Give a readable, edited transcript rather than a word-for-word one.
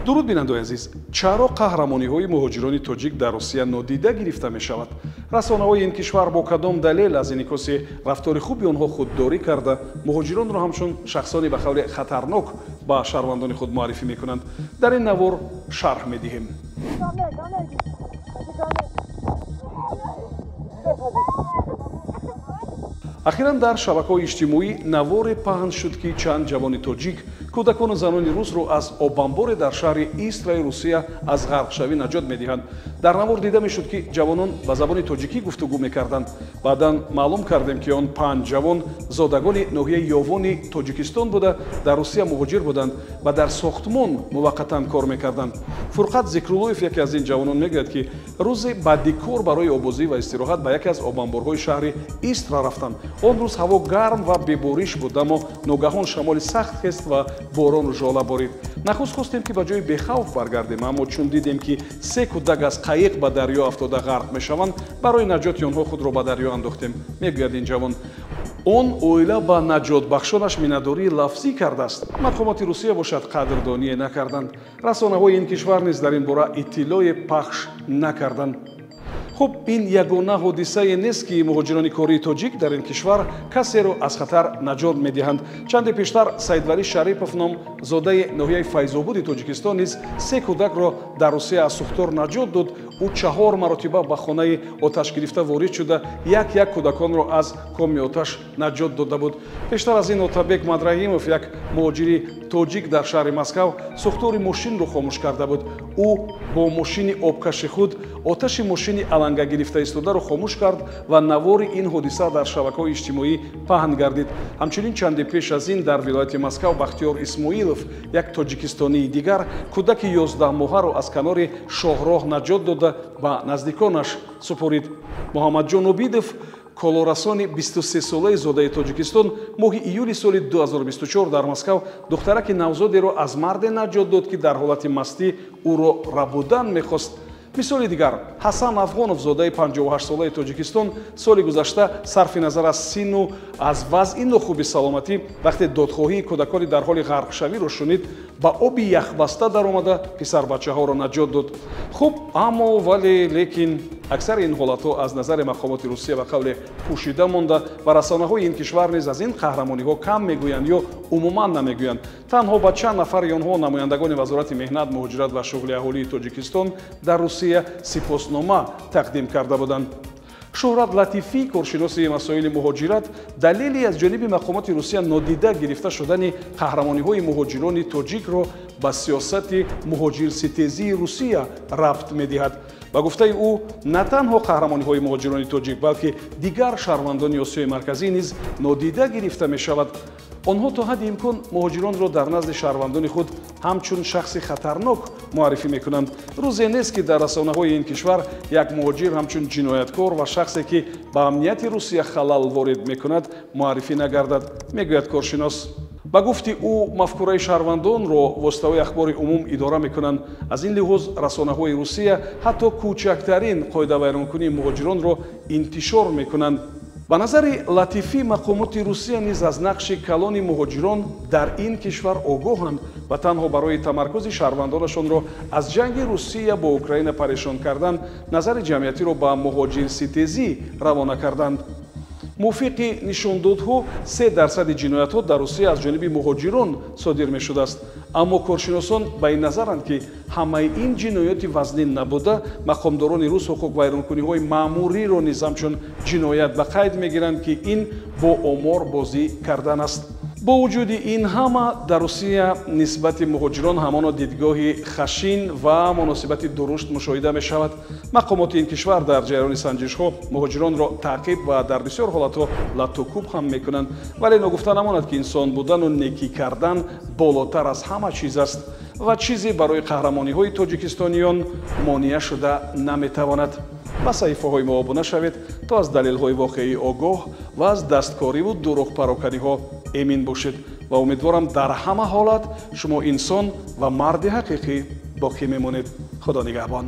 дуруд бинандаи азиз, чаро қаҳрамониҳои муҳоҷирони тоҷик дар Русия нодида гирифта мешавад? расонаҳои ин кишвар бо кадом далел аз инъикоси рафтори хуби онҳо худдорӣ карда муҳоҷиронро ҳамчун шахсони ба қавли хатарнок ба шаҳрвандони худ муаррифӣ мекунанд? дар ин навор шарҳ медиҳем. ахиран дар шабакаҳои иҷтимоӣ наворе паҳн шуд ки чанд ҷавони тоҷик кӯдакону занони русро аз обанборе дар шаҳри Истраи Русия аз ғарқшавӣ наҷот медиҳанд. дар навор дида мешуд ки ҷавонон ба забони тоҷикӣ гуфтугӯ мекарданд. баъдан маълум кардем ки он 5 ҷавон зодагони ноҳияи ёвони Тоҷикистон буда дар Русия муҳоҷир буданд ва дар сохтмон муваққатан кор мекарданд. Фурқат Зикруллоев, яке аз ин ҷавонон, мегӯяд ки рӯзе баъди кор барои обозӣ ва истироҳат ба яке аз обанборҳои шаҳри Истра рафтанд. он рӯз ҳаво гарм ва бебориш буд, аммо ногаҳон шамоли сахт хест ва борону жола борид. нахуст хостем ки ба ҷои бехавф баргардем, аммо чун дидем ки 3 кӯдак аз қайиқ ба дарьё афтода ғарқ мешаванд, барои наҷоти онҳо худро ба дарьё андохтем. мегӯяд ин ҷавон, он оила ба наҷотбахшонаш миннатдории лафзӣ кардааст. мақомоти Русия бошад қадрдоние накарданд. расонаҳои ин кишвар низ дар ин бора иттилое пахш накарданд. хуб, ин ягона ҳодисае нест ки муҳоҷирони кории тоҷик дар ин кишвар касеро аз хатар наҷот медиҳанд. чанде пештар Саидвали Шарипов ном зодаи ноҳияи Файзобуди Тоҷикистон низ 3 кӯдакро дар Русия аз сӯхтор наҷот дод. ӯ 4 маротиба ба хонаи оташ гирифта ворид шуда як кӯдаконро аз коми оташ наҷот дода буд. пештар аз ин Отабек Мадрагимов, як муҳоҷири тоҷик дар шаҳри Москав, сӯхтори мошинро хомӯш карда буд. ӯ бо мошини обкаши худ оташи мошини аланга гирифта истодаро хомӯш кард ва навори ин ҳодиса дар шабакаҳои иҷтимоӣ паҳн гардид. ҳамчунин чанде пеш аз ин дар вилояти Москав Бахтиёр Исмоилов, як тоҷикистонии дигар, кӯдаки 11 моҳаро аз канори шоҳроҳ наҷот дода ба наздиконаш супорид. Муҳаммадҷон Обидов, колорасони 23-солаи зодаи Тоҷикистон, моҳи июли соли 2024 дар Москав духтараки навзодеро аз марде наҷот дод ки дар ҳолати мастӣ ӯро рабудан мехост. мисоли дигар, Ҳасан Афғонов, зодаи 58-солаи Тоҷикистон, соли гузашта сарфи назар аз синну аз вазъи нохуби саломатӣ, вақте додхоҳии кӯдакони дар ҳоли ғарқшавиро шунид, ба оби яхбаста даромада писарбачаҳоро наҷот дод. хуб, аммо лекин аксари ин ҳолатҳо аз назари мақомоти Русия ба қавле пӯшида монда ва расонаҳои ин кишвар низ аз ин қаҳрамониҳо кам мегӯянд ё умуман намегӯянд. танҳо ба чанд нафари онҳо намояндагони вазорати меҳнат, муҳоҷират ва шуғли аҳолии Тоҷикистон дар Русия сипоснома тақдим карда буданд. шӯҳрат Латифӣ, коршиноси масоили муҳоҷират, далели аз ҷониби мақомоти Русия нодида гирифта шудани қаҳрамониҳои муҳоҷирони тоҷикро ба сиёсати муҳоҷирситезии Русия рабт медиҳад. ба гуфтаи ӯ, на танҳо қаҳрамониҳои муҳоҷирони тоҷик, балки дигар шаҳрвандони Осиёи марказӣ низ нодида гирифта мешавад. онҳо то ҳадди имкон муҳоҷиронро дар назди шаҳрвандони худ ҳамчун шахси хатарнок муаррифӣ мекунанд. рӯзе нест ки дар расонаҳои ин кишвар як муҳоҷир ҳамчун ҷинояткор ва шахсе ки ба амнияти Русия халал ворид мекунад муаррифӣ нагардад, мегӯяд коршинос. ба гуфти ӯ, мафкураи шаҳрвандонро воситаҳои ахбори умум идора мекунанд. аз ин лиҳоз расонаҳои Русия ҳатто кӯчактарин қоидавайронкунии муҳоҷиронро интишор мекунанд. ба назари Латифӣ, мақомоти Русия низ аз нақши калони муҳоҷирон дар ин кишвар огоҳанд ва танҳо барои тамаркузи шаҳрвандонашонро аз ҷанги Русия бо Украина парешон кардан, назари ҷамъиятиро ба муҳоҷирситезӣ равона карданд. мувофиқи нишондодҳо 3% ҷиноятҳо дар Русия аз ҷониби муҳоҷирон содир мешудааст. аммо коршиносон ба ин назаранд ки ҳамаи ин ҷинояти вазнин набуда, мақомдорони рус ҳуқуқвайронкуниҳои маъмуриро низ ҳамчун ҷиноят ба қайд мегиранд ки ин бо омор бозӣ кардан аст. бо вуҷуди ин ҳама, дар Русия нисбати муҳоҷирон ҳамоно дидгоҳи хашин ва муносибати дурушт мушоҳида мешавад. мақомоти ин кишвар дар ҷараёни санҷишҳо муҳоҷиронро таъқиб ва дар бисёр ҳолатҳо латукуб ҳам мекунанд, вале ногуфта намонад ки инсон будану некӣ кардан болотар аз ҳама чиз аст ва чизе барои қаҳрамониҳои тоҷикистониён монеа шуда наметавонад. ба саҳифаҳои мо обуна шавед то аз далелҳои воқеӣ огоҳ ва аз дасткориву дурӯғпароканиҳо эмин бошед ва умедворам дар ҳама ҳолат шумо инсон ва марди ҳақиқӣ боқӣ мемонед. худо нигаҳбон.